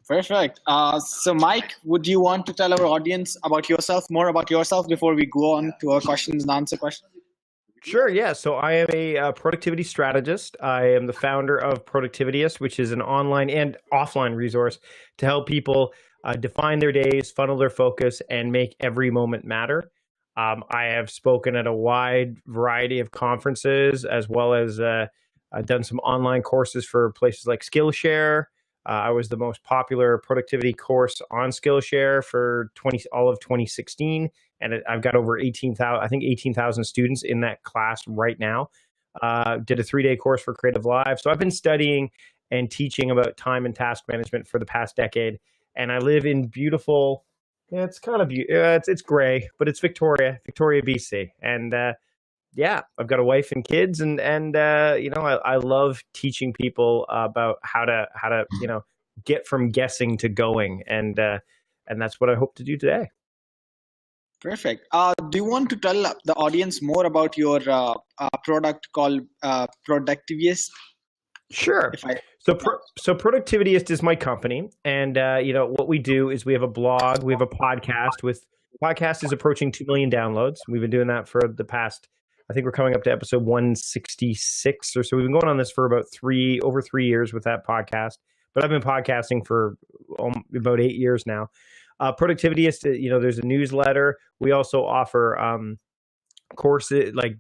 Perfect. So, Mike, would you want to tell our audience about yourself, more about yourself, before we go on to our questions and answer questions? Sure, yeah. So I am a productivity strategist. I am the founder of Productivityist, which is an online and offline resource to help people define their days, funnel their focus, and make every moment matter. I have spoken at a wide variety of conferences, as well as I've done some online courses for places like Skillshare. I was the most popular productivity course on Skillshare for all of 2016, and I've got over 18,000, I think 18,000 students in that class right now. Did a 3-day course for Creative Live. So I've been studying and teaching about time and task management for the past decade. And I live in beautiful, yeah, it's kind of, it's gray, but it's Victoria, BC. And yeah, I've got a wife and kids, and I love teaching people about how to get from guessing to going, and that's what I hope to do today. Perfect. Do you want to tell the audience more about your product called Productiviest? Sure. So Productivityist is my company, and what we do is we have a blog, we have a podcast. Podcast is approaching 2 million downloads. We've been doing that for the past, I think we're coming up to episode 166 or so. We've been going on this for about over 3 years with that podcast, but I've been podcasting for about 8 years now. Productivityist, there's a newsletter. We also offer courses, like,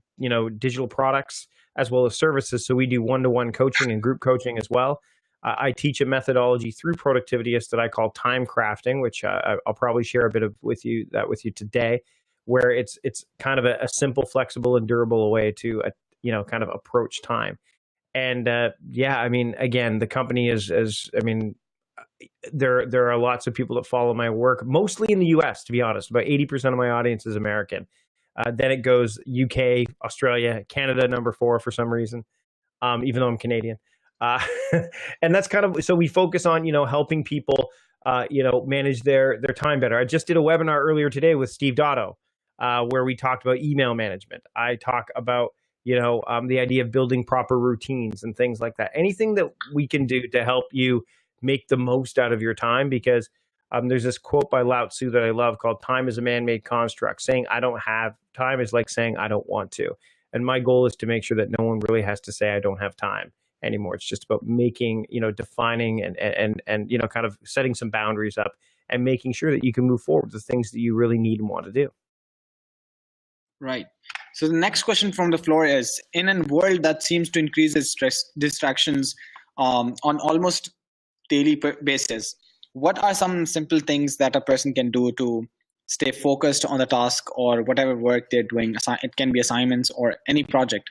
digital products as well as services. So we do one-to-one coaching and group coaching as well. I teach a methodology through Productivityist that I call time crafting, which I'll probably share a bit with you today, where it's kind of a simple, flexible, and durable way to kind of approach time. And again, the company there are lots of people that follow my work, mostly in the US, to be honest. About 80% of my audience is American. Then it goes UK, Australia, Canada, number 4 for some reason, even though I'm Canadian. And that's kind of, so we focus on, helping people, manage their time better. I just did a webinar earlier today with Steve Dotto, where we talked about email management. I talk about, the idea of building proper routines and things like that. Anything that we can do to help you make the most out of your time, because there's this quote by Lao Tzu that I love called "Time is a man-made construct." Saying I don't have time is like saying I don't want to. And my goal is to make sure that no one really has to say I don't have time anymore. It's just about making, defining and kind of setting some boundaries up and making sure that you can move forward with the things that you really need and want to do. Right. So the next question from the floor is, in a world that seems to increase its distractions on almost daily basis, what are some simple things that a person can do to stay focused on the task or whatever work they're doing? It can be assignments or any project.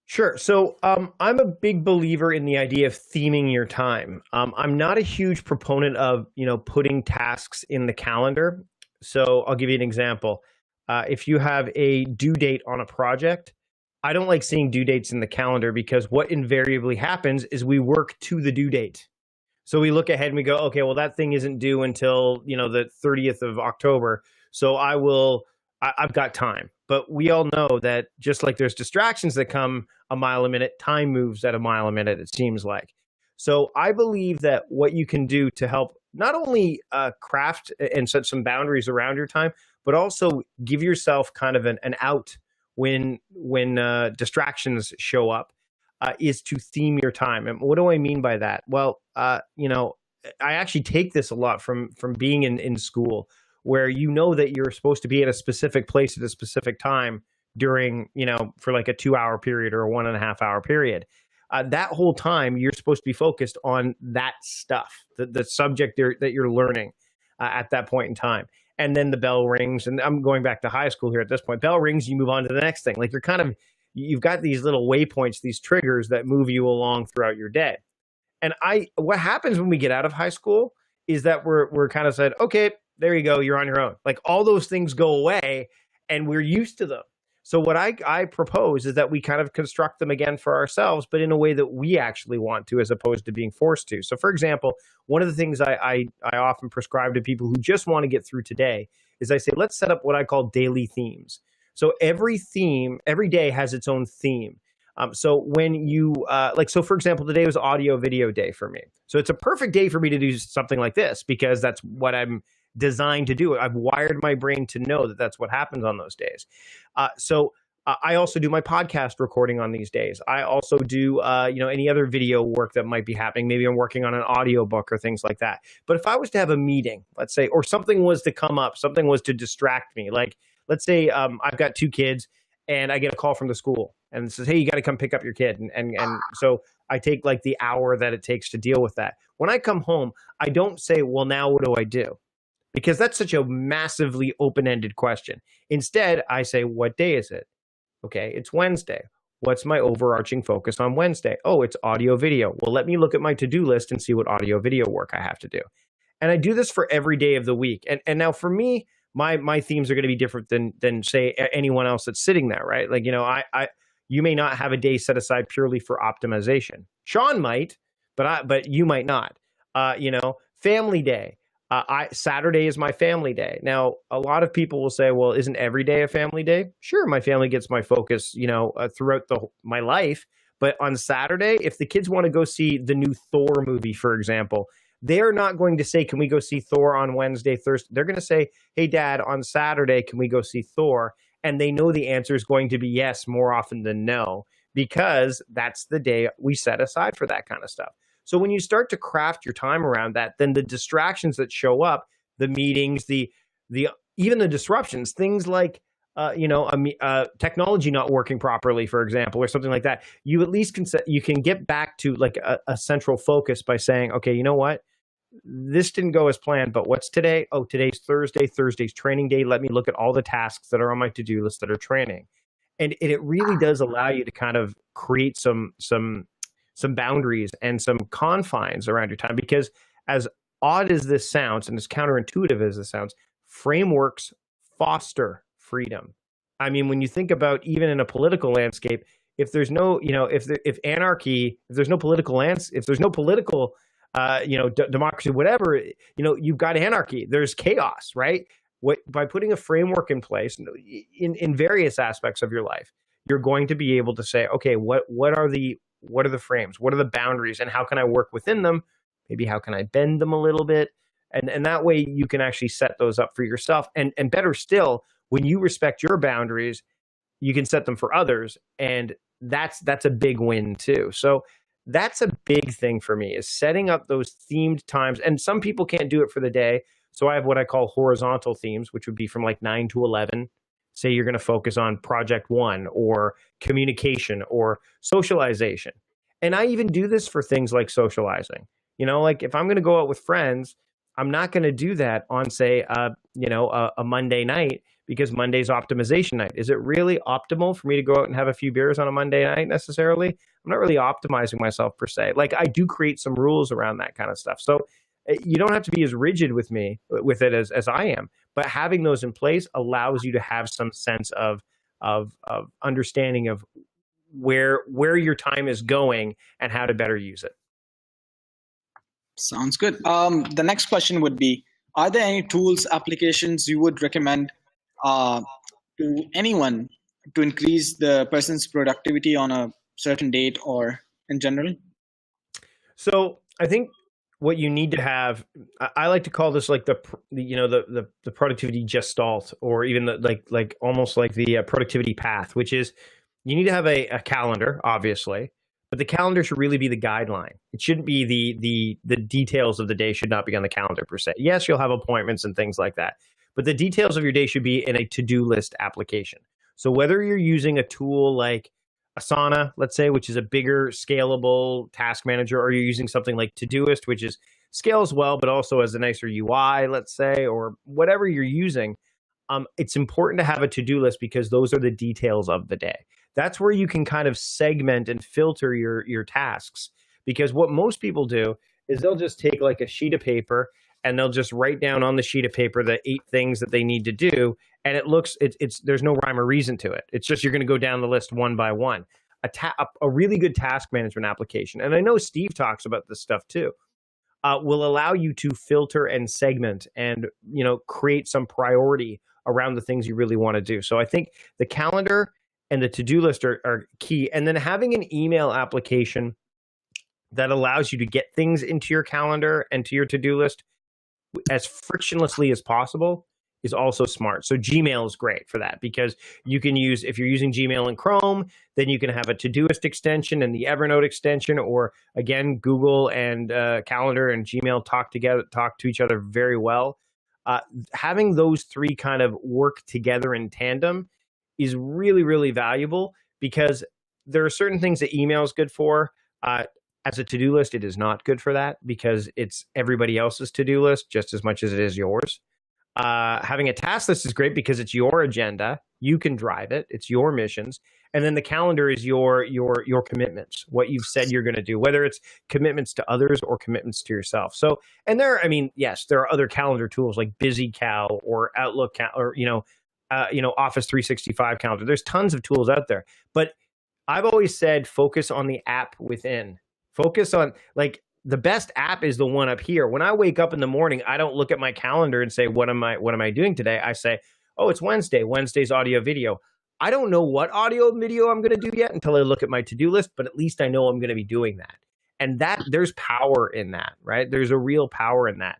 Sure. So I'm a big believer in the idea of theming your time. I'm not a huge proponent of, putting tasks in the calendar. So I'll give you an example. If you have a due date on a project, I don't like seeing due dates in the calendar, because what invariably happens is we work to the due date. So we look ahead and we go, okay, well, that thing isn't due until, the 30th of October. So I've got time. But we all know that just like there's distractions that come a mile a minute, time moves at a mile a minute, it seems like. So I believe that what you can do to help not only craft and set some boundaries around your time, but also give yourself kind of an out when distractions show up, is to theme your time. And what do I mean by that? Well, I actually take this a lot from being in school, where that you're supposed to be at a specific place at a specific time during, for like a 2-hour period or a 1.5-hour period. That whole time, you're supposed to be focused on that stuff, the subject that you're learning at that point in time. And then the bell rings, and I'm going back to high school here at this point. Bell rings, you move on to the next thing. Like you've got these little waypoints, these triggers that move you along throughout your day. And what happens when we get out of high school is that we're kind of said, okay, there you go, you're on your own. Like all those things go away, and we're used to them. So what I propose is that we kind of construct them again for ourselves, but in a way that we actually want to, as opposed to being forced to. So for example, one of the things I often prescribe to people who just want to get through today is I say, let's set up what I call daily themes. So every day has its own theme. So when you so for example, today was audio video day for me. So it's a perfect day for me to do something like this because that's what I'm designed to do. I've wired my brain to know that that's what happens on those days. I also do my podcast recording on these days. I also do, any other video work that might be happening. Maybe I'm working on an audio book or things like that. But if I was to have a meeting, let's say, or something was to come up, something was to distract me, like let's say I've got 2 kids and I get a call from the school and it says, hey, you got to come pick up your kid. And so I take like the hour that it takes to deal with that. When I come home, I don't say, well, now what do I do? Because that's such a massively open-ended question. Instead, I say, what day is it? Okay, it's Wednesday. What's my overarching focus on Wednesday? Oh, it's audio video. Well, let me look at my to-do list and see what audio video work I have to do. And I do this for every day of the week. And now for me, my themes are going to be different than say anyone else that's sitting there, right? Like, you may not have a day set aside purely for optimization. Sean might, but you might not. Family day. Saturday is my family day. Now, a lot of people will say, well, isn't every day a family day? Sure, my family gets my focus, throughout my life. But on Saturday, if the kids want to go see the new Thor movie, for example, they're not going to say, can we go see Thor on Wednesday, Thursday? They're going to say, hey, Dad, on Saturday, can we go see Thor? And they know the answer is going to be yes more often than no, because that's the day we set aside for that kind of stuff. So when you start to craft your time around that, then the distractions that show up, the meetings, the even the disruptions, things like technology not working properly, for example, or something like that, you at least you can get back to like a central focus by saying, okay, you know what? This didn't go as planned, but what's today? Oh, today's Thursday. Thursday's training day. Let me look at all the tasks that are on my to-do list that are training. And it really does allow you to kind of create some boundaries and some confines around your time, because as odd as this sounds and as counterintuitive as this sounds, frameworks foster freedom. I mean, when you think about even in a political landscape, if there's no, if anarchy, if there's no political democracy, whatever, you've got anarchy, there's chaos, right? By putting a framework in place in various aspects of your life, you're going to be able to say, okay, what are the frames? What are the boundaries? And how can I work within them? Maybe how can I bend them a little bit? And that way you can actually set those up for yourself. And better still, when you respect your boundaries, you can set them for others. And that's a big win too. So that's a big thing for me, is setting up those themed times. And some people can't do it for the day. So I have what I call horizontal themes, which would be from like 9 to 11. Say you're going to focus on project 1 or communication or socialization. And I even do this for things like socializing. Like if I'm going to go out with friends, I'm not going to do that on, say, a Monday night, because Monday's optimization night. Is it really optimal for me to go out and have a few beers on a Monday night necessarily? I'm not really optimizing myself per se. Like I do create some rules around that kind of stuff. So you don't have to be as rigid with it as I am, but having those in place allows you to have some sense of understanding of where your time is going and how to better use it. Sounds good. The next question would be, are there any tools, applications you would recommend to anyone to increase the person's productivity on a certain date or in general? So I think what you need to have, I like to call this like the productivity gestalt, or even like almost like the productivity path, which is you need to have a calendar, obviously, but the calendar should really be the guideline. It shouldn't be the details of the day should not be on the calendar per se. Yes, you'll have appointments and things like that, but the details of your day should be in a to-do list application. So whether you're using a tool like Asana, let's say, which is a bigger scalable task manager, or you're using something like Todoist, which is scales well, but also has a nicer UI, let's say, or whatever you're using, it's important to have a to-do list, because those are the details of the day. That's where you can kind of segment and filter your tasks, because what most people do is they'll just take like a sheet of paper and they'll just write down on the sheet of paper the 8 things that they need to do. And there's no rhyme or reason to it. It's just, you're going to go down the list one by one. A really good task management application, and I know Steve talks about this stuff too, will allow you to filter and segment and, create some priority around the things you really want to do. So I think the calendar and the to-do list are key. And then having an email application that allows you to get things into your calendar and to your to-do list as frictionlessly as possible is also smart. So Gmail is great for that, because you can use, if you're using Gmail in Chrome, then you can have a Todoist extension and the Evernote extension, or again, Google and Calendar and Gmail talk to each other very well. Having those three kind of work together in tandem is really, really valuable, because there are certain things that email is good for. As a to-do list, it is not good for that, because it's everybody else's to-do list just as much as it is yours. Having a task list is great because it's your agenda. You can drive it. It's your missions. And then the calendar is your commitments, what you've said you're going to do, whether it's commitments to others or commitments to yourself. So, and yes, there are other calendar tools like BusyCal or Outlook or, Office 365 calendar. There's tons of tools out there, but I've always said, focus on the app within. Focus on, like, the best app is the one up here. When I wake up in the morning, I don't look at my calendar and say, what am I doing today? I say, oh, it's Wednesday. Wednesday's audio video. I don't know what audio video I'm going to do yet until I look at my to-do list, but at least I know I'm going to be doing that. And that there's power in that, right? There's a real power in that.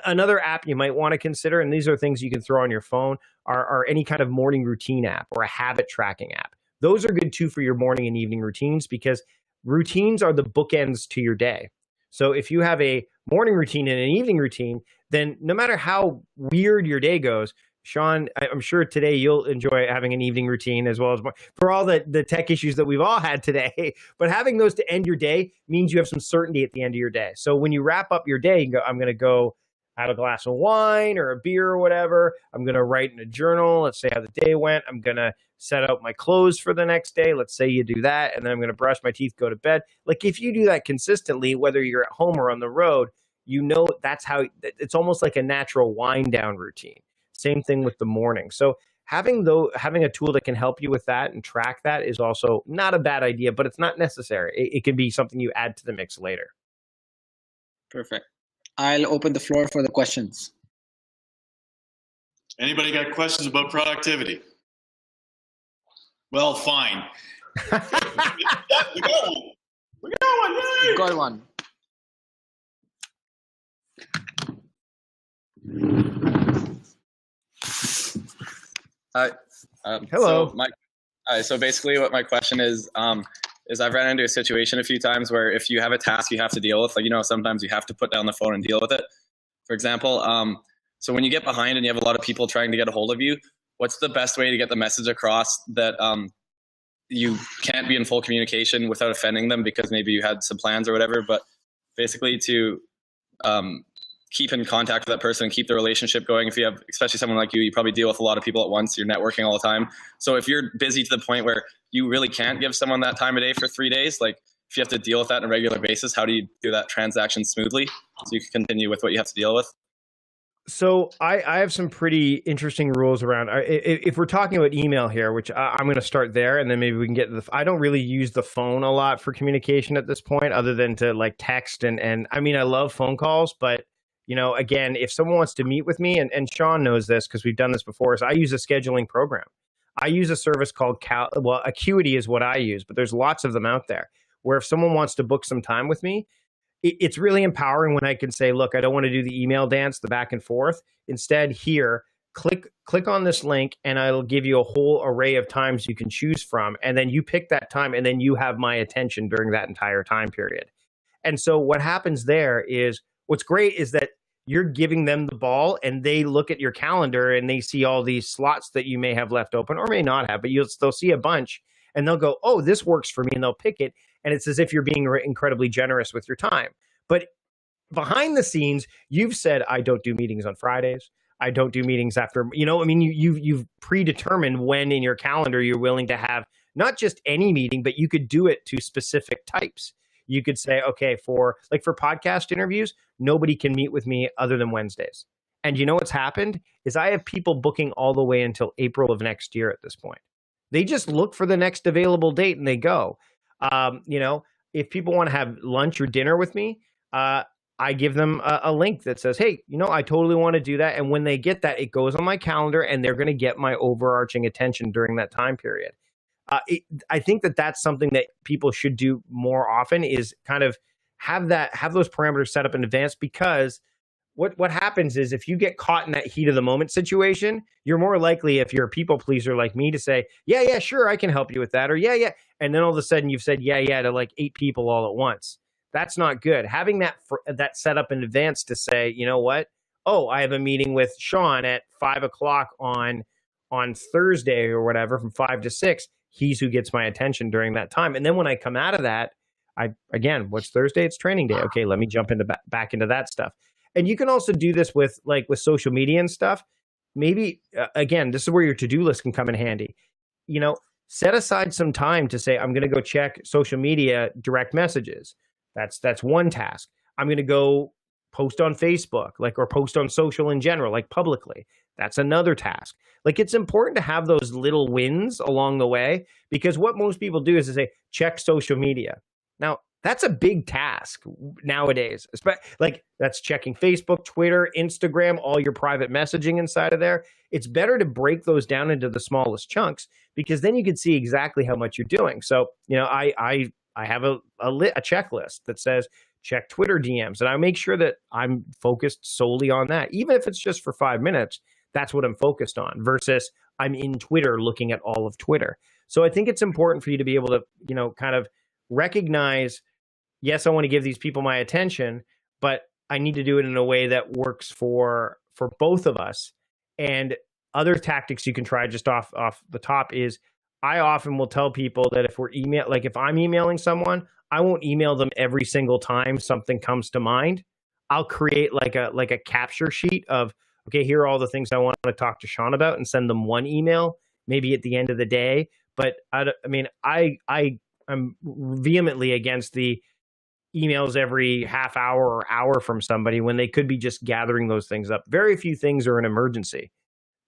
Another app you might want to consider, and these are things you can throw on your phone, are any kind of morning routine app or a habit tracking app. Those are good too for your morning and evening routines, because routines are the bookends to your day. So if you have a morning routine and an evening routine, then no matter how weird your day goes, Sean, I'm sure today you'll enjoy having an evening routine as well as for all the tech issues that we've all had today. But having those to end your day means you have some certainty at the end of your day. So when you wrap up your day, you go, I'm going to go have a glass of wine or a beer or whatever. I'm going to write in a journal. Let's say how the day went. I'm going to set out my clothes for the next day. Let's say you do that. And then I'm going to brush my teeth, go to bed. Like, if you do that consistently, whether you're at home or on the road, that's how it's almost like a natural wind down routine. Same thing with the morning. So having a tool that can help you with that and track that is also not a bad idea, but it's not necessary. It can be something you add to the mix later. Perfect. I'll open the floor for the questions. Anybody got questions about productivity? Well, fine. We got one. We got one. Yay! Got one. Hi. Hello. So basically what my question is I've ran into a situation a few times where if you have a task you have to deal with, sometimes you have to put down the phone and deal with it. For example, so when you get behind and you have a lot of people trying to get a hold of you, what's the best way to get the message across that you can't be in full communication without offending them because maybe you had some plans or whatever, but basically to keep in contact with that person and keep the relationship going. If you have, especially someone like you probably deal with a lot of people at once, you're networking all the time. So if you're busy to the point where you really can't give someone that time of day for 3 days, like if you have to deal with that on a regular basis, how do you do that transaction smoothly so you can continue with what you have to deal with? So I have some pretty interesting rules around, if we're talking about email here, which I'm going to start there, and then maybe we can get to I don't really use the phone a lot for communication at this point, other than to like text. And I mean, I love phone calls, but again, if someone wants to meet with me, and Sean knows this because we've done this before, is I use a scheduling program. I use a service called Acuity is what I use, but there's lots of them out there where if someone wants to book some time with me, it's really empowering when I can say, look, I don't want to do the email dance, the back and forth. Instead, here, click on this link and I'll give you a whole array of times you can choose from. And then you pick that time and then you have my attention during that entire time period. And so what happens there is, what's great is that you're giving them the ball and they look at your calendar and they see all these slots that you may have left open or may not have, but they'll see a bunch and they'll go, oh, this works for me, and they'll pick it. And it's as if you're being incredibly generous with your time. But behind the scenes, you've said, I don't do meetings on Fridays. I don't do meetings after, you've predetermined when in your calendar you're willing to have not just any meeting, but you could do it to specific types. You could say, okay, for podcast interviews, nobody can meet with me other than Wednesdays. And you know what's happened is I have people booking all the way until April of next year at this point. They just look for the next available date and they go. If people want to have lunch or dinner with me, I give them a link that says, hey, I totally want to do that. And when they get that, it goes on my calendar and they're going to get my overarching attention during that time period. I think that that's something that people should do more often, is kind of have those parameters set up in advance, because what happens is, if you get caught in that heat of the moment situation, you're more likely, if you're a people pleaser like me, to say, yeah, sure, I can help you with that, or yeah. And then all of a sudden you've said yeah to like 8 people all at once. That's not good. Having that set up in advance to say, you know what? Oh, I have a meeting with Sean at 5 o'clock on Thursday or whatever, from 5 to 6. He's who gets my attention during that time. And then when I come out of that, what's Thursday? It's training day. Okay, let me jump into back into that stuff. And you can also do this with social media and stuff. Maybe, again, this is where your to-do list can come in handy. Set aside some time to say, I'm going to go check social media direct messages. That's one task. I'm going to go post on Facebook, or post on social in general, publicly. That's another task. It's important to have those little wins along the way, because what most people do is they say, check social media. Now, that's a big task nowadays. That's checking Facebook, Twitter, Instagram, all your private messaging inside of there. It's better to break those down into the smallest chunks, because then you can see exactly how much you're doing. So, I have a checklist that says check Twitter DMs, and I make sure that I'm focused solely on that. Even if it's just for 5 minutes, that's what I'm focused on, versus I'm in Twitter looking at all of Twitter. So I think it's important for you to be able to, kind of recognize, yes, I want to give these people my attention, but I need to do it in a way that works for both of us. And other tactics you can try just off the top is, I often will tell people that if if I'm emailing someone, I won't email them every single time something comes to mind. I'll create like a capture sheet of, okay, here are all the things I want to talk to Sean about, and send them one email, maybe at the end of the day. But I'm vehemently against the emails every half hour or hour from somebody, when they could be just gathering those things up. Very few things are an emergency.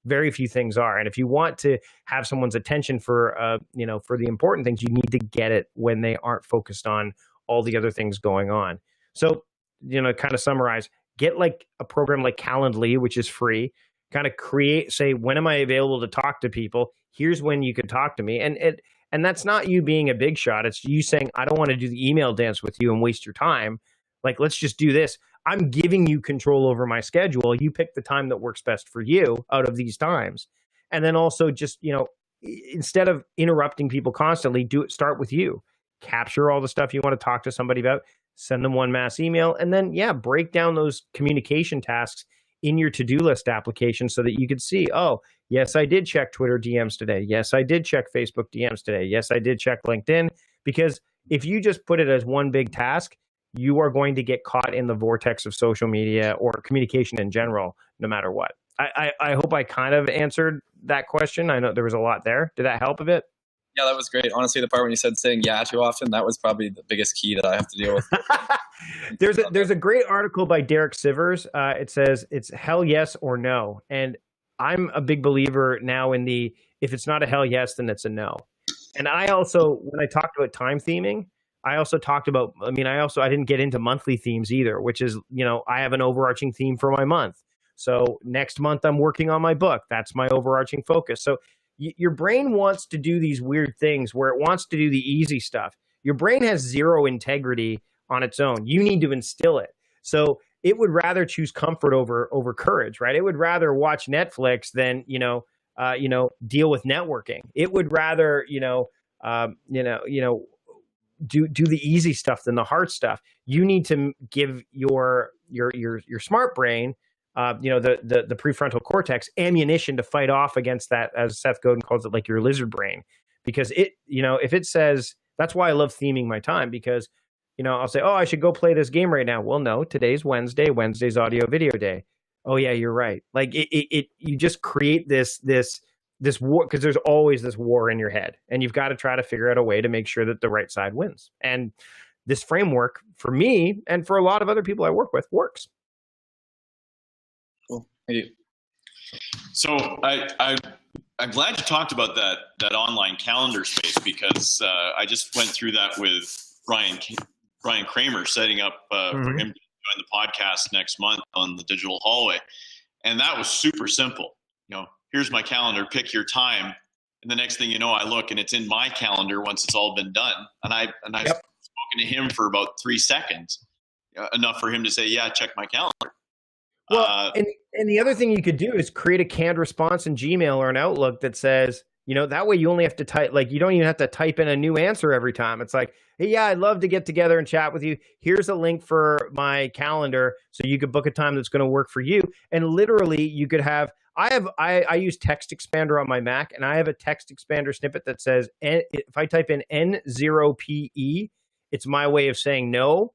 Very few things are. And if you want to have someone's attention for the important things, you need to get it when they aren't focused on all the other things going on. So, kind of summarize, get a program like Calendly, which is free, kind of say, when am I available to talk to people? Here's when you can talk to me. And that's not you being a big shot. It's you saying, I don't want to do the email dance with you and waste your time. Let's just do this. I'm giving you control over my schedule. You pick the time that works best for you out of these times. And then also just, instead of interrupting people constantly, start with you. Capture all the stuff you want to talk to somebody about, send them one mass email, and then, break down those communication tasks in your to-do list application so that you can see, oh, yes, I did check Twitter DMs today. Yes, I did check Facebook DMs today. Yes, I did check LinkedIn. Because if you just put it as one big task, you are going to get caught in the vortex of social media or communication in general, no matter what. I hope I kind of answered that question. I know there was a lot there. Did that help a bit? Yeah, that was great. Honestly, the part when you said saying yeah too often, that was probably the biggest key that I have to deal with. There's a great article by Derek Sivers. It says it's hell yes or no. And I'm a big believer now in if it's not a hell yes, then it's a no. And I also, when I talked about time theming, I also talked about, I didn't get into monthly themes either, which is, I have an overarching theme for my month. So next month I'm working on my book. That's my overarching focus. So your brain wants to do these weird things where it wants to do the easy stuff. Your brain has zero integrity on its own. You need to instill it. So it would rather choose comfort over courage, right? It would rather watch Netflix than, deal with networking. It would rather, do the easy stuff than the hard stuff. You need to give your smart brain, the prefrontal cortex, ammunition to fight off against that, as Seth Godin calls it, your lizard brain. Because if it says, that's why I love theming my time, because, I'll say, oh, I should go play this game right now. Well, no, today's Wednesday. Wednesday's audio video day. Oh yeah, you're right. You just create this war, because there's always this war in your head, and you've got to try to figure out a way to make sure that the right side wins. And this framework, for me and for a lot of other people I work with, works. Cool. Thank you. So I'm glad you talked about that online calendar space, because I just went through that with Brian Kramer, setting up for him to join the podcast next month on the Digital Hallway, and that was super simple. Here's my calendar, pick your time, And the next thing you know, I look and it's in my calendar once it's all been done. And I've spoken to him for about 3 seconds, enough for him to say, yeah, check my calendar. Well, and the other thing you could do is create a canned response in Gmail or an Outlook that says, you know, that way you only have to type, like, you don't even have to type in a new answer every time. It's like, hey, yeah, I'd love to get together and chat with you. Here's a link for my calendar so you could book a time that's going to work for you. And literally you could have, I use Text Expander on my Mac, and I have a Text Expander snippet that says, if I type in N0PE, it's my way of saying no.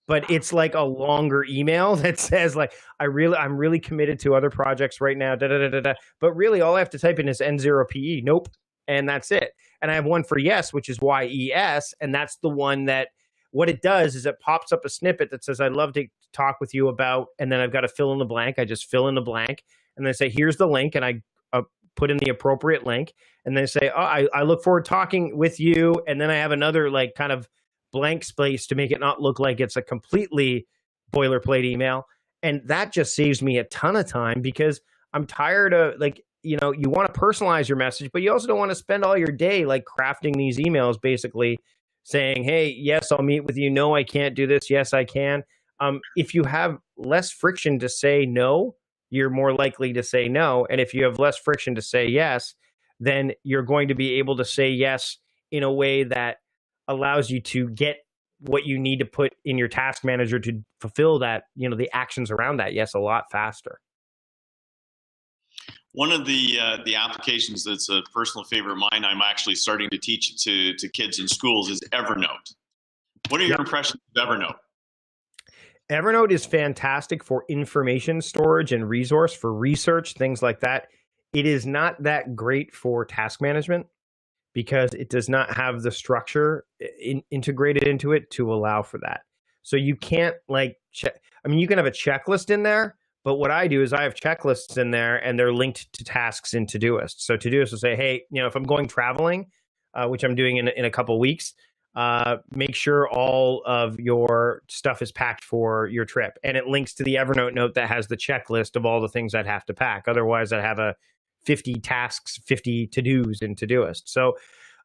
But it's like a longer email that says, like, I'm really committed to other projects right now, But really, all I have to type in is N0PE, nope, and that's it. And I have one for yes, which is YES, and that's the one that, what it does is it pops up a snippet that says, I'd love to talk with you about, and then I've got to fill in the blank. I just fill in the blank, and then I say, here's the link, and I put in the appropriate link, and then say, oh, I look forward to talking with you, and then I have another, like, kind of blank space to make it not look like it's a completely boilerplate email. And that just saves me a ton of time, because I'm tired of, like, you know, you want to personalize your message, but you also don't want to spend all your day like crafting these emails, basically saying, hey, yes, I'll meet with you. No, I can't do this. Yes, I can. If you have less friction to say no, you're more likely to say no. And if you have less friction to say yes, then you're going to be able to say yes in a way that allows you to get what you need to put in your task manager to fulfill that, you know, the actions around that yes a lot faster. One of the applications that's a personal favorite of mine, I'm actually starting to teach it to kids in schools, is Evernote. What are your impressions of Evernote? Evernote is fantastic for information storage and resource for research, things like that. It is not that great for task management, because it does not have the structure integrated into it to allow for that. So you can't, like, I mean, you can have a checklist in there, but what I do is I have checklists in there, and they're linked to tasks in Todoist. So Todoist will say, hey, you know, if I'm going traveling, which I'm doing in a couple of weeks, make sure all of your stuff is packed for your trip. And it links to the Evernote note that has the checklist of all the things I'd have to pack. Otherwise, I'd have 50 tasks, 50 to-dos in Todoist. So,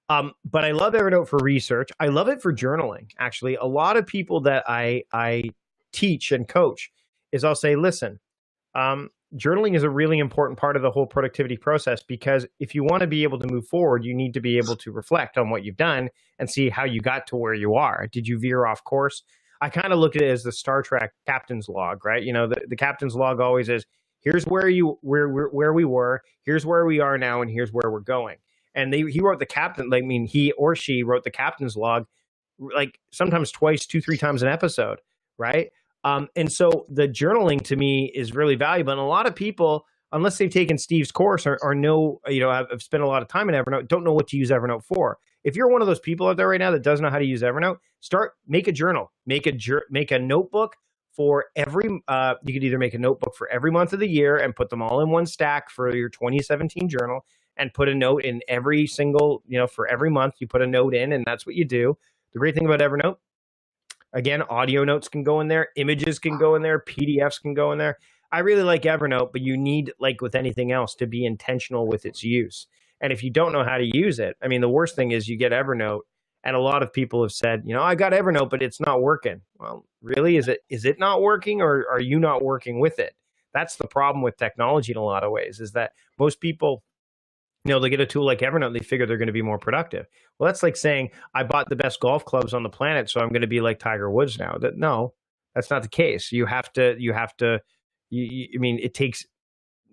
but I love Evernote for research. I love it for journaling. Actually, a lot of people that I teach and coach is I'll say, listen, journaling is a really important part of the whole productivity process, because if you want to be able to move forward, you need to be able to reflect on what you've done and see how you got to where you are. Did you veer off course? I kind of look at it as the Star Trek captain's log, right? You know, the captain's log always is, here's where we were, here's where we are now, and here's where we're going. And he wrote the captain, I mean, he or she wrote the captain's log, like sometimes twice, 2-3 times an episode, right? And so the journaling to me is really valuable. And a lot of people, unless they've taken Steve's course or know, you know, have spent a lot of time in Evernote, don't know what to use Evernote for. If you're one of those people out there right now that doesn't know how to use Evernote, make a journal, make a notebook for every, you could either make a notebook for every month of the year and put them all in one stack for your 2017 journal, and put a note in every single, you know, for every month you put a note in, and that's what you do. The great thing about Evernote, again, audio notes can go in there, images can go in there, PDFs can go in there. I really like Evernote, but you need, like with anything else, to be intentional with its use. And if you don't know how to use it, I mean, the worst thing is you get Evernote, and a lot of people have said, you know, I got Evernote, but it's not working. Well, really, is it not working, or are you not working with it? That's the problem with technology in a lot of ways, is that most people, you know, they get a tool like Evernote, they figure they're going to be more productive. Well, that's like saying, I bought the best golf clubs on the planet, so I'm going to be like Tiger Woods now. No, that's not the case. I mean, it takes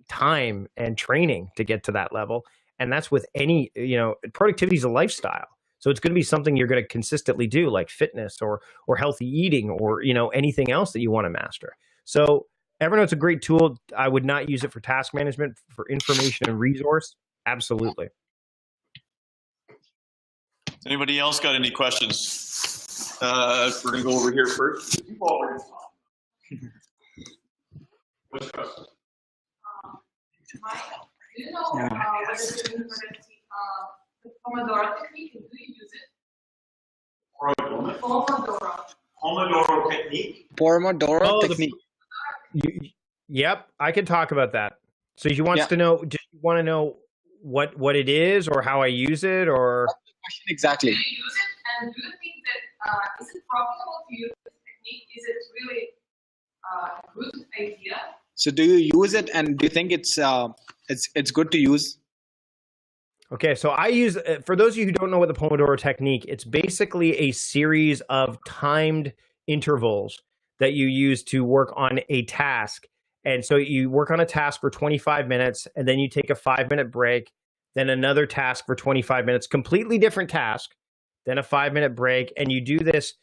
time and training to get to that level. And that's with any, you know, productivity is a lifestyle. So it's going to be something you're going to consistently do, like fitness or healthy eating, or, you know, anything else that you want to master. So Evernote's a great tool. I would not use it for task management. For information and resource, absolutely. Anybody else got any questions? We're going to go over here first. Which question? Mike, do you know whether you're using the Pomodoro Technique? Do you use it? Pomodoro Technique? Pomodoro Technique. Yep, I can talk about that. So you want to know what it is or how I use it, or Exactly. Do you use it, and do you think that is it profitable to use this technique? Is it really a good idea? So do you use it, and do you think it's good to use? Okay, so I use, for those of you who don't know what the Pomodoro Technique, it's basically a series of timed intervals that you use to work on a task. And so you work on a task for 25 minutes, and then you take a 5-minute break, then another task for 25 minutes, completely different task, then a 5-minute break. And you do this,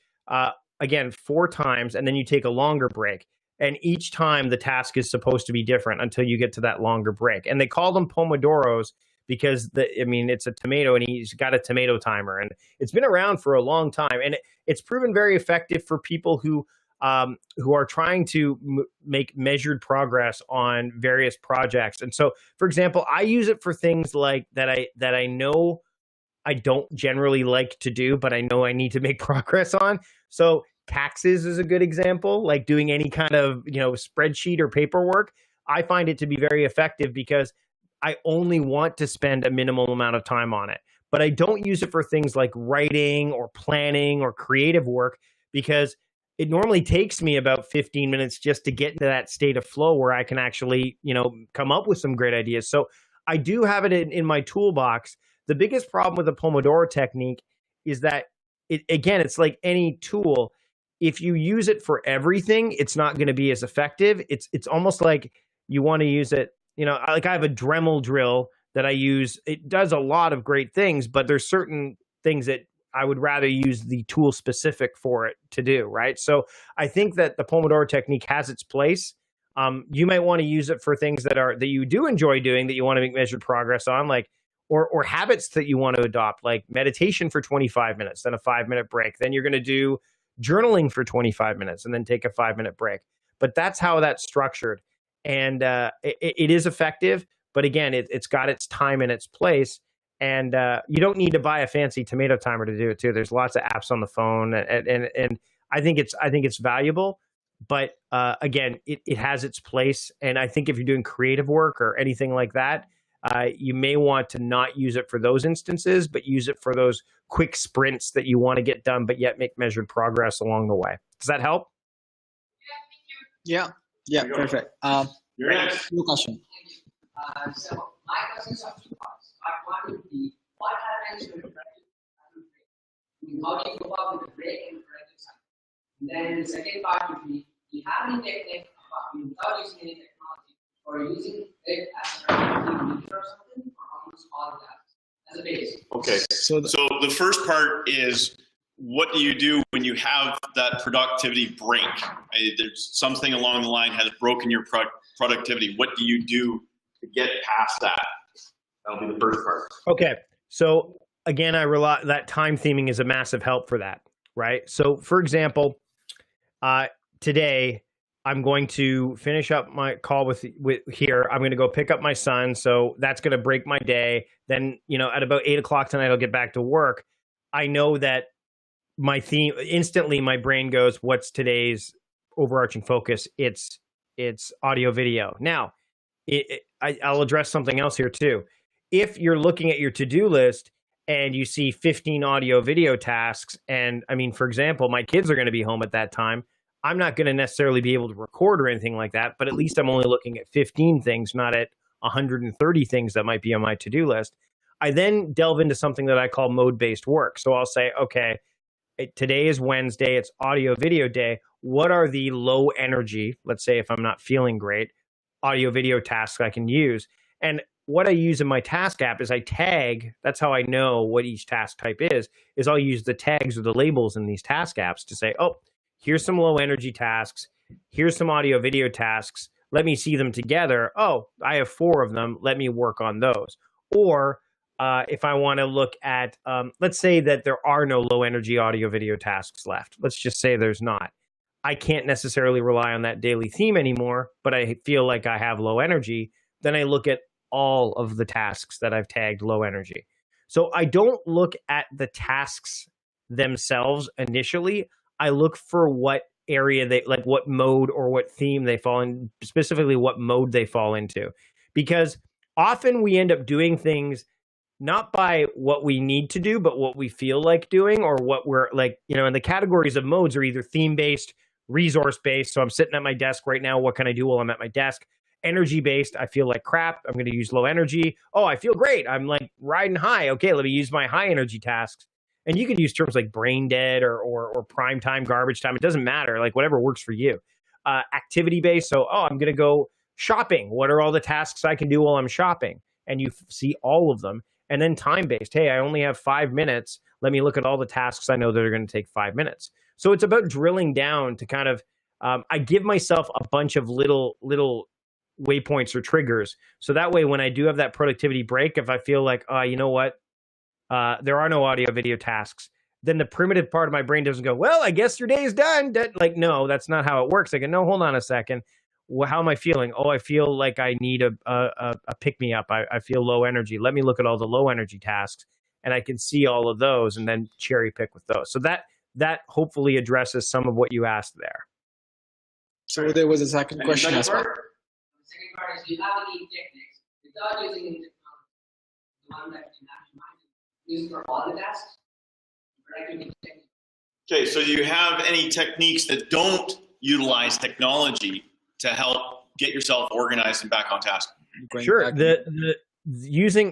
again, 4 times, and then you take a longer break. And each time the task is supposed to be different until you get to that longer break. And they call them Pomodoros because it's a tomato, and he's got a tomato timer, and it's been around for a long time, and it's proven very effective for people who are trying to make measured progress on various projects. And so, for example, I use it for things like that I know I don't generally like to do, but I know I need to make progress on. So taxes is a good example, like doing any kind of spreadsheet or paperwork. I find it to be very effective because I only want to spend a minimal amount of time on it. But I don't use it for things like writing or planning or creative work, because it normally takes me about 15 minutes just to get into that state of flow where I can actually, come up with some great ideas. So I do have it in my toolbox. The biggest problem with the Pomodoro Technique is that it's like any tool. If you use it for everything, it's not going to be as effective. It's almost like you want to use it. Like I have a Dremel drill that I use. It does a lot of great things, but there's certain things that I would rather use the tool specific for it to do, right? So I think that the Pomodoro Technique has its place. You might want to use it for things that you do enjoy doing, that you want to make measured progress on, like or habits that you want to adopt, like meditation for 25 minutes, then a 5-minute break. Then you're going to do journaling for 25 minutes and then take a 5-minute break. But that's how that's structured. And it is effective, but again, it's got its time and its place. And you don't need to buy a fancy tomato timer to do it too. There's lots of apps on the phone, and I think it's valuable. But again, it has its place. And I think if you're doing creative work or anything like that, you may want to not use it for those instances, but use it for those quick sprints that you want to get done, but yet make measured progress along the way. Does that help? Yeah. Yeah, perfect. You're next. New question. So my questions are 2 parts. Part 1 would be, what happens when you practice? How do you go about with the break and corrective cycle? And then the second part would be, do you have any technique without using any technology, or using it as a meter or something, or almost all of that as a base? Okay. So the first part is, what do you do when you have that productivity break? There's something along the line has broken your productivity. What do you do to get past that? That'll be the first part. Okay. So again, that time theming is a massive help for that, right? So for example, today I'm going to finish up my call with here. I'm going to go pick up my son. So that's going to break my day. Then, at about 8 o'clock tonight, I'll get back to work. I know that my theme, instantly my brain goes, what's today's overarching focus? It's audio video. Now, I'll address something else here too. If you're looking at your to-do list and you see 15 audio video tasks, and for example, my kids are going to be home at that time, I'm not going to necessarily be able to record or anything like that, but at least I'm only looking at 15 things, not at 130 things that might be on my to-do list. I then delve into something that I call mode-based work. So I'll say, okay, today is Wednesday, it's audio video day. What are the low energy, let's say if I'm not feeling great, audio video tasks I can use? And what I use in my task app is I tag, that's how I know what each task type is I'll use the tags or the labels in these task apps to say, oh, here's some low energy tasks, here's some audio video tasks, let me see them together. Oh, I have 4 of them, let me work on those. Or if I want to look at, let's say that there are no low energy audio video tasks left. Let's just say there's not. I can't necessarily rely on that daily theme anymore, but I feel like I have low energy. Then I look at all of the tasks that I've tagged low energy. So I don't look at the tasks themselves initially. I look for what area like what mode or what theme they fall in, specifically what mode they fall into. Because often we end up doing things not by what we need to do, but what we feel like doing, or what we're like, and the categories of modes are either theme-based, resource-based. So I'm sitting at my desk right now. What can I do while I'm at my desk? Energy-based. I feel like crap. I'm going to use low energy. Oh, I feel great. I'm like riding high. Okay, let me use my high energy tasks. And you could use terms like brain dead or prime time, garbage time. It doesn't matter. Like whatever works for you. Activity-based. So, I'm going to go shopping. What are all the tasks I can do while I'm shopping? And you see all of them. And then time-based. Hey, I only have 5 minutes. Let me look at all the tasks I know that are going to take 5 minutes. So it's about drilling down to kind of, I give myself a bunch of little waypoints or triggers. So that way, when I do have that productivity break, if I feel like, you know what, there are no audio video tasks, then the primitive part of my brain doesn't go, well, I guess your day is done. Like, no, that's not how it works. I go, no, hold on a second. Well, how am I feeling? Oh, I feel like I need a pick-me-up. I feel low energy. Let me look at all the low energy tasks, and I can see all of those and then cherry pick with those. So that hopefully addresses some of what you asked there. So there was a second question as well. The second part is, do you have any techniques without using any technology? The one that you have in mind, use for all the tasks? Okay, so do you have any techniques that don't utilize technology to help get yourself organized and back on task? Sure.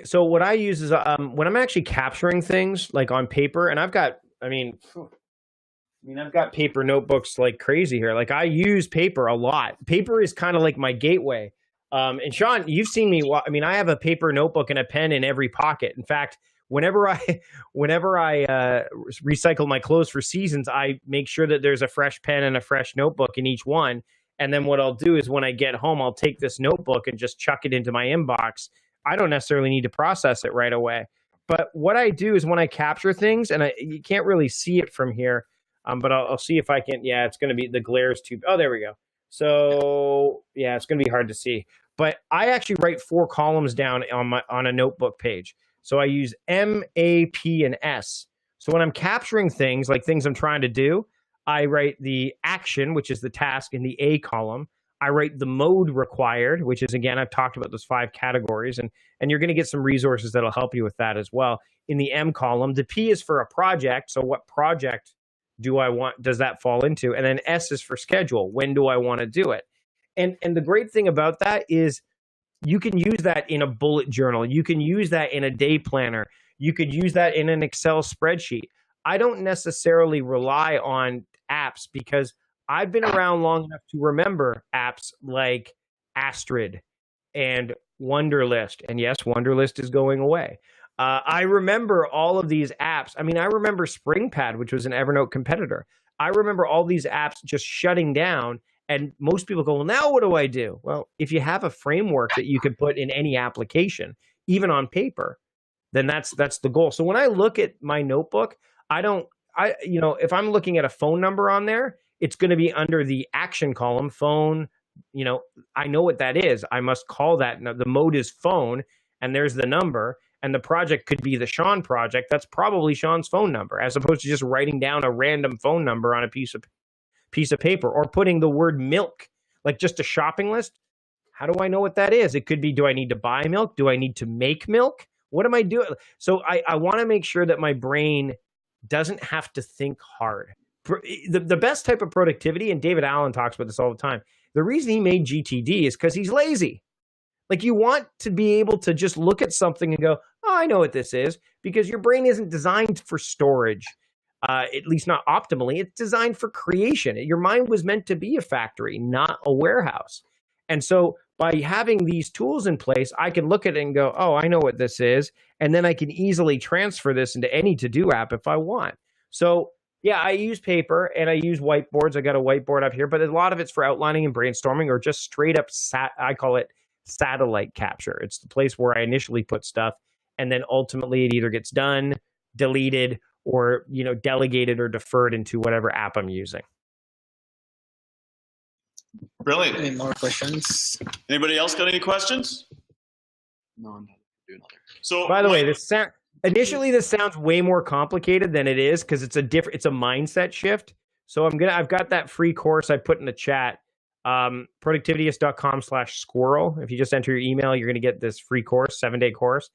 So what I use is when I'm actually capturing things like on paper, and I've got paper notebooks like crazy here. Like I use paper a lot. Paper is kind of like my gateway. And Sean, you've seen me. I have a paper notebook and a pen in every pocket. In fact, whenever I recycle my clothes for seasons, I make sure that there's a fresh pen and a fresh notebook in each one. And then what I'll do is when I get home, I'll take this notebook and just chuck it into my inbox. I don't necessarily need to process it right away. But what I do is when I capture things, and you can't really see it from here, but I'll see if I can. Yeah, it's going to be, the glare's too. Oh, there we go. So yeah, it's going to be hard to see. But I actually write 4 columns down on a notebook page. So I use M, A, P, and S. So when I'm capturing things, like things I'm trying to do, I write the action, which is the task, in the A column. I write the mode required, which is, again, I've talked about those 5 categories, and you're going to get some resources that'll help you with that as well. In the M column, the P is for a project. So what project does that fall into? And then S is for schedule. When do I want to do it? And the great thing about that is you can use that in a bullet journal. You can use that in a day planner. You could use that in an Excel spreadsheet. I don't necessarily rely on apps because I've been around long enough to remember apps like Astrid and Wunderlist. And yes, Wunderlist is going away. I remember all of these apps. I remember SpringPad, which was an Evernote competitor. I remember all these apps just shutting down. And most people go, well, now what do I do? Well, if you have a framework that you can put in any application, even on paper, then that's the goal. So when I look at my notebook, if I'm looking at a phone number on there, it's going to be under the action column, phone. I know what that is. I must call that. Now, the mode is phone, and there's the number. And the project could be the Sean project. That's probably Sean's phone number, as opposed to just writing down a random phone number on a piece of paper, or putting the word milk, like just a shopping list. How do I know what that is? It could be, do I need to buy milk? Do I need to make milk? What am I doing? So I want to make sure that my brain doesn't have to think hard. The best type of productivity, and David Allen talks about this all the time, the reason he made GTD is because he's lazy. Like, you want to be able to just look at something and go, oh, I know what this is, because your brain isn't designed for storage. At least not optimally. It's designed for creation. Your mind was meant to be a factory, not a warehouse. And so by having these tools in place, I can look at it and go, oh, I know what this is. And then I can easily transfer this into any to-do app if I want. So yeah, I use paper and I use whiteboards. I got a whiteboard up here, but a lot of it's for outlining and brainstorming, or just straight up, I call it satellite capture. It's the place where I initially put stuff, and then ultimately it either gets done, deleted, or delegated or deferred into whatever app I'm using. Brilliant. Any more questions? Anybody else got any questions? No, I'm not doing another. So, by the way, this sounds way more complicated than it is, because it's a mindset shift. So I've got that free course I put in the chat. productivityist.com/squirrel. If you just enter your email, you're going to get this free course, 7-day course.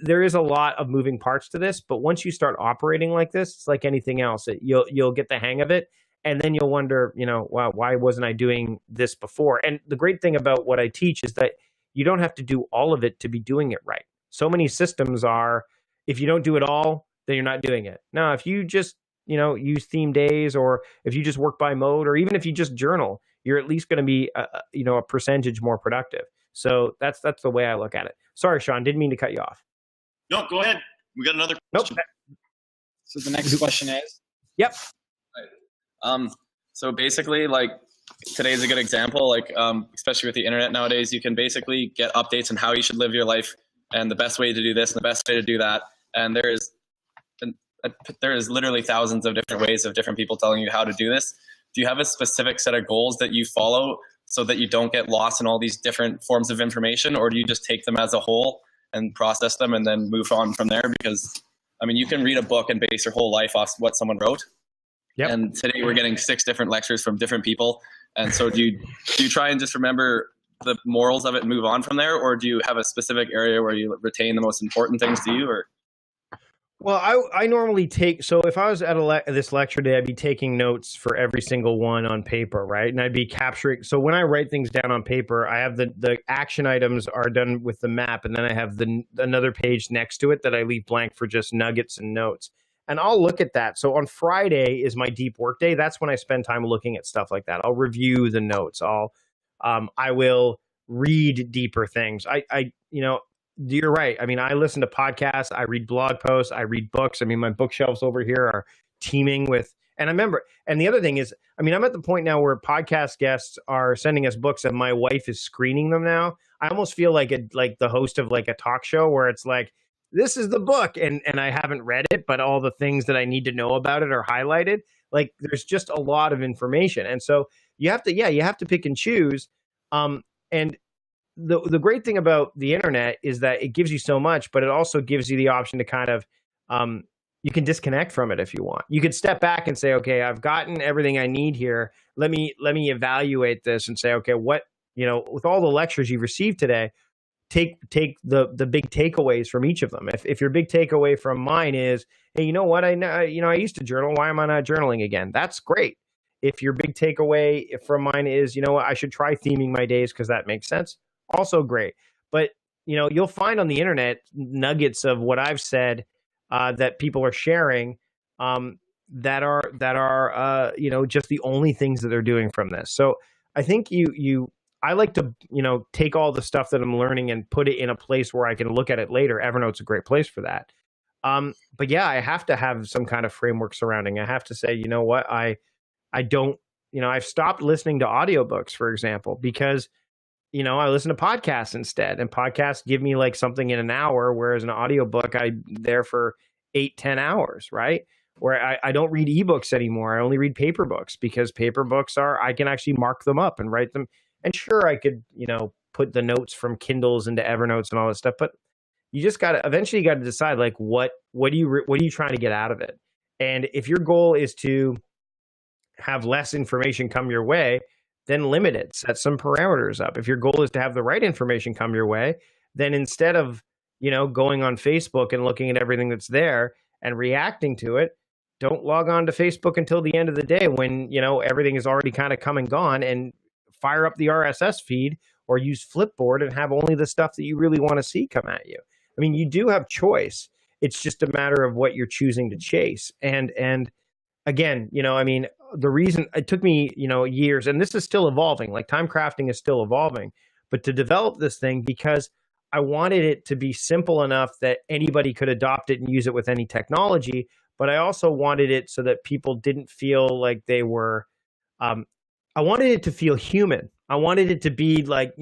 There is a lot of moving parts to this, but once you start operating like this, it's like anything else. You'll get the hang of it, and then you'll wonder, wow, why wasn't I doing this before? And the great thing about what I teach is that you don't have to do all of it to be doing it right. So many systems are, if you don't do it all, then you're not doing it. Now, if you just use theme days, or if you just work by mode, or even if you just journal, you're at least going to be a percentage more productive. So that's the way I look at it. Sorry, Sean, didn't mean to cut you off. No, go ahead. We got another question. Nope. So the next question is. Yep. So basically, like, today's a good example. Like, especially with the internet nowadays, you can basically get updates on how you should live your life and the best way to do this and the best way to do that. And there is literally thousands of different ways of different people telling you how to do this. Do you have a specific set of goals that you follow so that you don't get lost in all these different forms of information, or do you just take them as a whole and process them and then move on from there? Because, I mean, you can read a book and base your whole life off what someone wrote. Yep. And today we're getting 6 different lectures from different people. And so do you try and just remember the morals of it and move on from there, or do you have a specific area where you retain the most important things to you? Or well, I normally take, so if I was at this lecture day, I'd be taking notes for every single one on paper, right? And I'd be capturing, so when I write things down on paper, I have the action items are done with the map, and then I have another page next to it that I leave blank for just nuggets and notes. And I'll look at that. So on Friday is my deep work day. That's when I spend time looking at stuff like that. I'll review the notes. I will read deeper things. You're right. I mean, I listen to podcasts, I read blog posts, I read books. I mean, my bookshelves over here are teeming with, and the other thing is, I mean, I'm at the point now where podcast guests are sending us books and my wife is screening them now. I almost feel like the host of like a talk show where it's like, this is the book, and I haven't read it, but all the things that I need to know about it are highlighted. Like, there's just a lot of information. And so you have to pick and choose. And the great thing about the internet is that it gives you so much, but it also gives you the option to kind of, you can disconnect from it if you want. You could step back and say, okay, I've gotten everything I need here. Let me evaluate this and say, okay, what, with all the lectures you've received today, take the big takeaways from each of them. If your big takeaway from mine is, hey, you know what, I used to journal, why am I not journaling again? That's great. If your big takeaway from mine is, you know what, I should try theming my days because that makes sense, also great. But you'll find on the internet nuggets of what I've said that people are sharing that are just the only things that they're doing from this. So I think I like to, take all the stuff that I'm learning and put it in a place where I can look at it later. Evernote's a great place for that. But yeah, I have to have some kind of framework surrounding. I have to say, you know what, I don't, I've stopped listening to audiobooks, for example, because, I listen to podcasts instead, and podcasts give me like something in an hour, whereas an audiobook, I'm there for 8-10 hours, right? Where I don't read ebooks anymore. I only read paper books, because paper books I can actually mark them up and write them. And sure, I could, put the notes from Kindles into Evernotes and all this stuff, but you just eventually got to decide, like, what are you trying to get out of it? And if your goal is to have less information come your way, then limit it, set some parameters up. If your goal is to have the right information come your way, then instead of, going on Facebook and looking at everything that's there and reacting to it, don't log on to Facebook until the end of the day when, everything is already kind of come and gone, and fire up the RSS feed or use Flipboard and have only the stuff that you really want to see come at you. I mean, you do have choice. It's just a matter of what you're choosing to chase. And again, the reason it took me, years, and this is still evolving, like time crafting is still evolving, but to develop this thing, because I wanted it to be simple enough that anybody could adopt it and use it with any technology. But I also wanted it so that people didn't feel like they were, I wanted it to feel human. I wanted it to be like,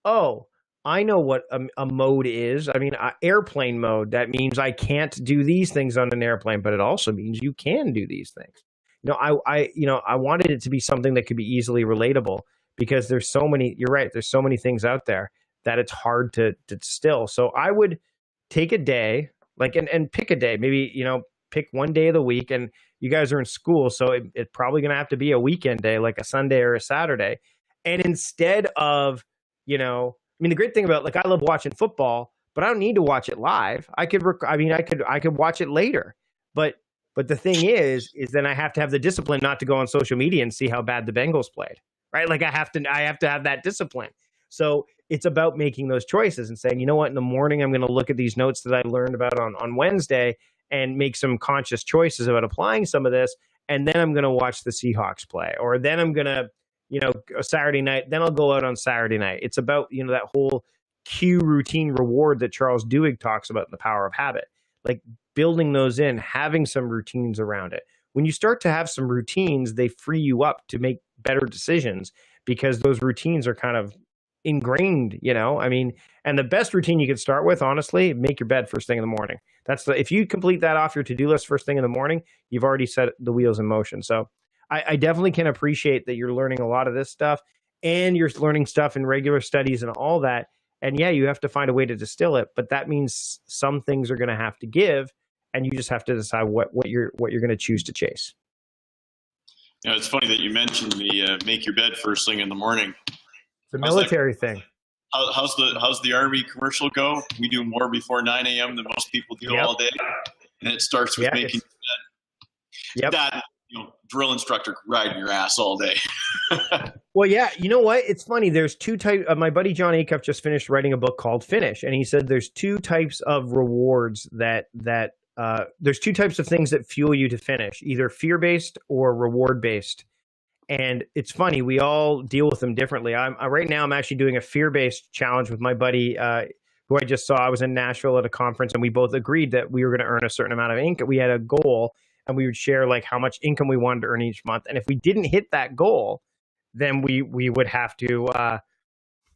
oh, I know what a mode is. I mean, airplane mode, that means I can't do these things on an airplane, but it also means you can do these things. I wanted it to be something that could be easily relatable, because there's so many, you're right, there's so many things out there that it's hard to distill. So I would take a day, like, and pick a day, maybe, pick one day of the week and you guys are in school, so it's probably going to have to be a weekend day, like a Sunday or a Saturday. And instead of, I mean, the great thing about, like, I love watching football, but I don't need to watch it live. I could watch it later. But the thing is then I have to have the discipline not to go on social media and see how bad the Bengals played, right? Like I have to have that discipline. So it's about making those choices and saying, you know what, in the morning, I'm going to look at these notes that I learned about on Wednesday and make some conscious choices about applying some of this. And then I'm going to watch the Seahawks play, or then I'm going to, a Saturday night, then I'll go out on Saturday night. It's about, that whole cue routine reward that Charles Duhigg talks about in The Power of Habit, like building those in, having some routines around it. When you start to have some routines, they free you up to make better decisions because those routines are kind of ingrained, I mean, and the best routine you could start with, honestly, make your bed first thing in the morning. If you complete that off your to-do list first thing in the morning, you've already set the wheels in motion. So I definitely can appreciate that you're learning a lot of this stuff and you're learning stuff in regular studies and all that. And yeah, you have to find a way to distill it, but that means some things are going to have to give, and you just have to decide what you're going to choose to chase. It's funny that you mentioned the make your bed first thing in the morning. It's a military thing. How's the Army commercial go? We do more before 9 a.m. than most people do all day, and it starts with making your bed. That drill instructor riding your ass all day. Well, yeah, you know what? It's funny. There's two types. My buddy John Acuff just finished writing a book called Finish, and he said there's two types of rewards that there's two types of things that fuel you to finish, either fear-based or reward-based. And it's funny, we all deal with them differently. Right now, I'm actually doing a fear-based challenge with my buddy who I just saw. I was in Nashville at a conference, and we both agreed that we were going to earn a certain amount of income. We had a goal, and we would share like how much income we wanted to earn each month. And if we didn't hit that goal, then we would have to,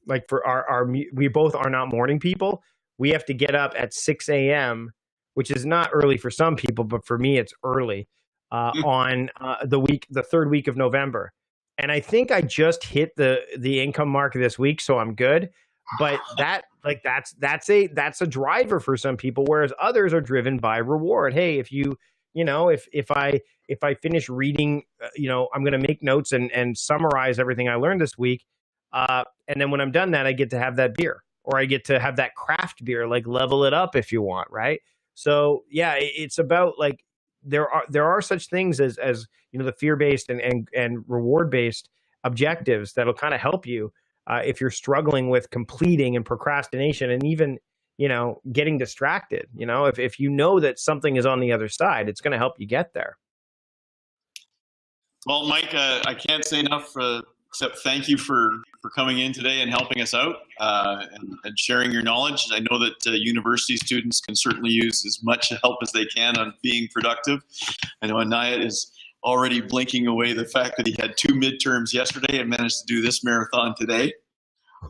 like for we both are not morning people. We have to get up at 6 a.m., which is not early for some people, but for me, it's early. On the third week of November. And I think I just hit the income mark this week, so I'm good. But that's a driver for some people, whereas others are driven by reward. Hey, if I finish reading, I'm going to make notes and summarize everything I learned this week. And then when I'm done that, I get to have that beer, or I get to have that craft beer, like level it up if you want, right? So yeah, it's about like, there are such things as the fear-based and reward-based objectives that'll kind of help you if you're struggling with completing and procrastination and even getting distracted. If you know that something is on the other side, it's going to help you get there. Well, Mike, I can't say enough except thank you for coming in today and helping us out and sharing your knowledge. I know that university students can certainly use as much help as they can on being productive. I know Anayat is already blinking away the fact that he had 2 midterms yesterday and managed to do this marathon today.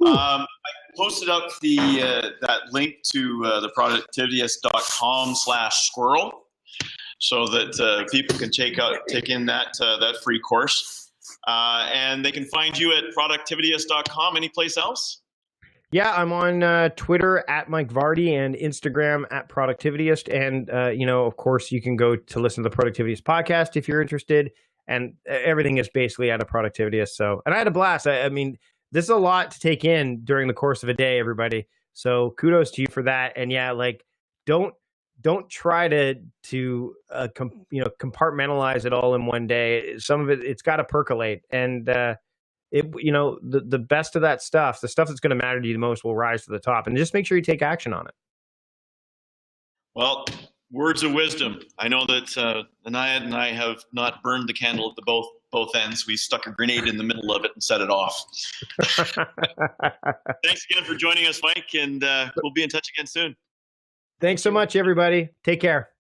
I posted up that link to the productivityist.com/squirrel so that people can take in that free course. And they can find you at productivityist.com. Any place else? Yeah, I'm on Twitter at Mike Vardy and Instagram at Productivityist. And, of course, you can go to listen to the Productivityist podcast if you're interested. And everything is basically at a Productivityist. So, and I had a blast. I mean, this is a lot to take in during the course of a day, everybody. So kudos to you for that. And yeah, like don't try to compartmentalize it all in one day. Some of it's got to percolate, and the best of that stuff, the stuff that's going to matter to you the most, will rise to the top. And just make sure you take action on it. Well, words of wisdom. I know that Anayat and I have not burned the candle at both ends. We stuck a grenade in the middle of it and set it off. Thanks again for joining us, Mike, and we'll be in touch again soon. Thanks so much, everybody. Take care.